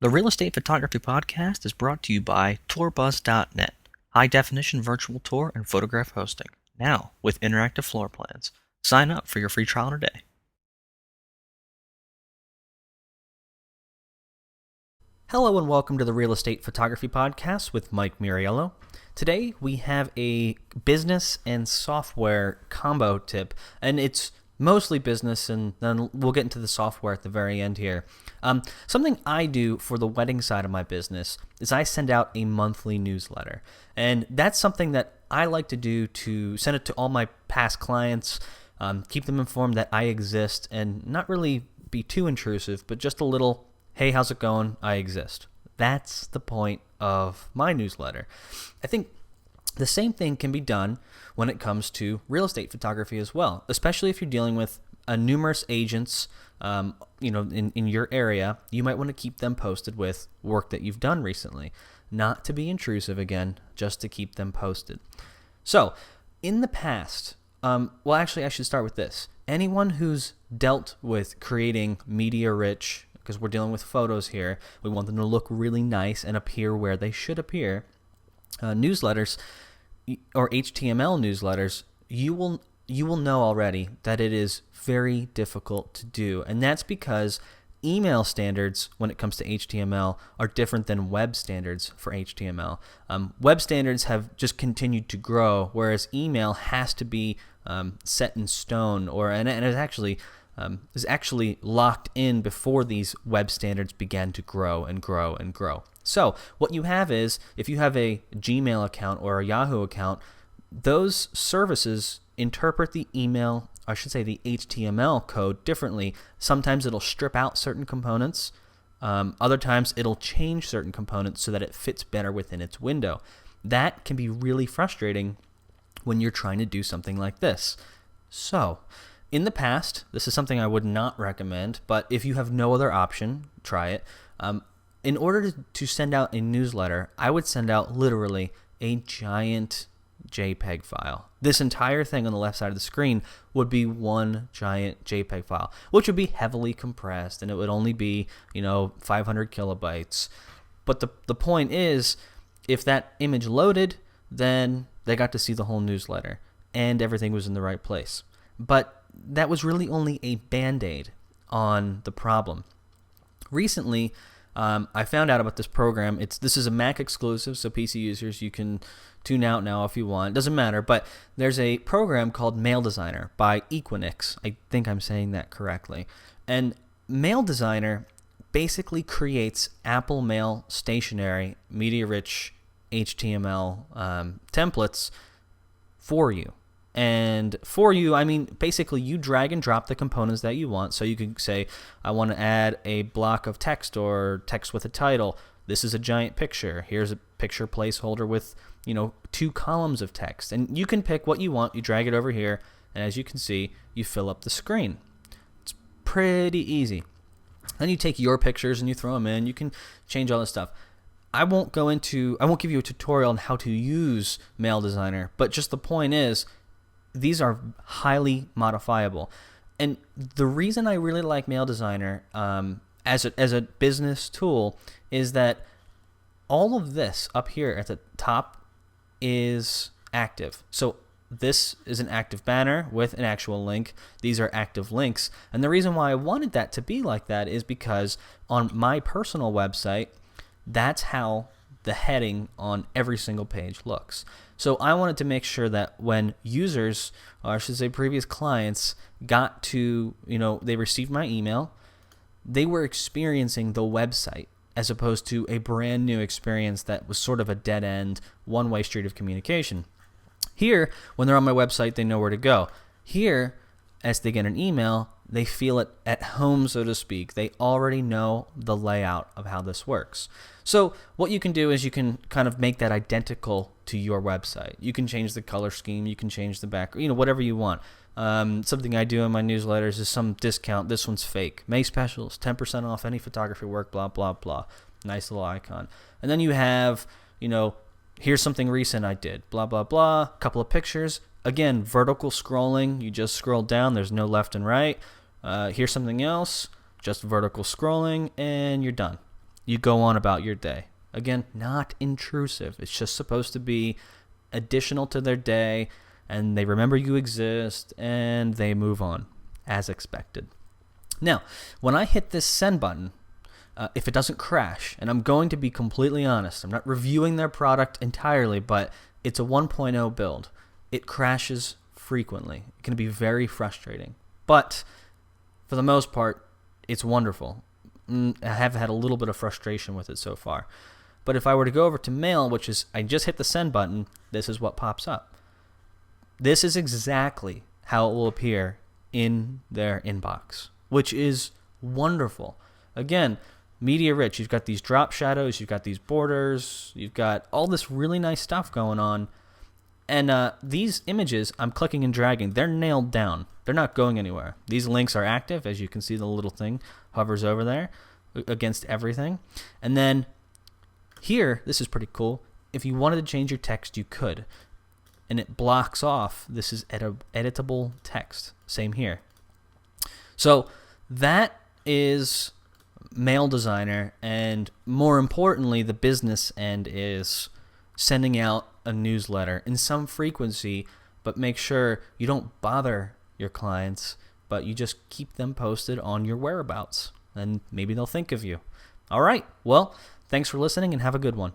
The Real Estate Photography Podcast is brought to you by tourbuzz.net, high-definition virtual tour and photograph hosting, now with interactive floor plans. Sign up for your free trial today. Hello and welcome to the Real Estate Photography Podcast with Mike Muriello. Today we have a business and software combo tip, and it's mostly business, and then we'll get into the software at the very end here. Something I do for the wedding side of my business is I send out a monthly newsletter, and that's something that I like to do to send it to all my past clients, keep them informed that I exist, and not really be too intrusive, but just a little, hey, how's it going? I exist. That's the point of my newsletter. I think the same thing can be done when it comes to real estate photography as well, especially if you're dealing with numerous agents, in your area. You might want to keep them posted with work that you've done recently, not to be intrusive again, just to keep them posted. So, in the past, I should start with this. Anyone who's dealt with creating media-rich, because we're dealing with photos here, we want them to look really nice and appear where they should appear. Newsletters or HTML newsletters, you will know already that it is very difficult to do, and that's because email standards when it comes to HTML are different than web standards for HTML. Web standards have just continued to grow, whereas email has to be set in stone, and it is actually locked in before these web standards began to grow and grow and grow. So what you have is, if you have a Gmail account or a Yahoo account, those services interpret the HTML code differently. Sometimes it'll strip out certain components. Other times it'll change certain components so that it fits better within its window. That can be really frustrating when you're trying to do something like this. So, in the past, this is something I would not recommend, but if you have no other option, try it. In order to send out a newsletter, I would send out literally a giant JPEG file. This entire thing on the left side of the screen would be one giant JPEG file, which would be heavily compressed, and it would only be, 500 kilobytes. But the point is, if that image loaded, then they got to see the whole newsletter, and everything was in the right place. But that was really only a Band-Aid on the problem. Recently, I found out about this program. This is a Mac exclusive, so PC users, you can tune out now if you want. It doesn't matter, but there's a program called Mail Designer by Equinix. I think I'm saying that correctly. And Mail Designer basically creates Apple Mail stationery, media-rich HTML templates for you. And for you, I mean, basically you drag and drop the components that you want. So you can say, I want to add a block of text or text with a title. This is a giant picture. Here's a picture placeholder with, 2 columns of text. And you can pick what you want. You drag it over here. And as you can see, you fill up the screen. It's pretty easy. Then you take your pictures and you throw them in. You can change all this stuff. I won't give you a tutorial on how to use Mail Designer, but just the point is, these are highly modifiable. And the reason I really like Mail Designer as a business tool is that all of this up here at the top is active. So this is an active banner with an actual link. These are active links. And the reason why I wanted that to be like that is because on my personal website, that's how the heading on every single page looks. So I wanted to make sure that when users, or I should say previous clients, got to, they received my email, they were experiencing the website as opposed to a brand new experience that was sort of a dead end, one-way street of communication. Here, when they're on my website, they know where to go. Here, as they get an email, they feel it at home, so to speak. They already know the layout of how this works. So what you can do is you can kind of make that identical to your website. You can change the color scheme. You can change the background, whatever you want. Something I do in my newsletters is some discount. This one's fake. May specials, 10% off any photography work, blah, blah, blah. Nice little icon. And then you have, here's something recent I did, blah, blah, blah. Couple of pictures. Again, vertical scrolling. You just scroll down. There's no left and right. Here's something else. Just vertical scrolling, and you're done. You go on about your day. Again, not intrusive. It's just supposed to be additional to their day, and they remember you exist, and they move on as expected. Now, when I hit this send button, if it doesn't crash, and I'm going to be completely honest, I'm not reviewing their product entirely, but it's a 1.0 build. It crashes frequently. It can be very frustrating. But for the most part, it's wonderful. I have had a little bit of frustration with it so far. But if I were to go over to mail, which is I just hit the send button, this is what pops up. This is exactly how it will appear in their inbox, which is wonderful. Again, media rich. You've got these drop shadows, you've got these borders, you've got all this really nice stuff going on. And these images, I'm clicking and dragging. They're nailed down. They're not going anywhere. These links are active. As you can see, the little thing hovers over there against everything. And then here, this is pretty cool. If you wanted to change your text, you could. And it blocks off. This is editable text. Same here. So that is Mail Designer. And more importantly, the business end is sending out a newsletter in some frequency, but make sure you don't bother your clients, but you just keep them posted on your whereabouts, and maybe they'll think of you. All right. Well, thanks for listening, and have a good one.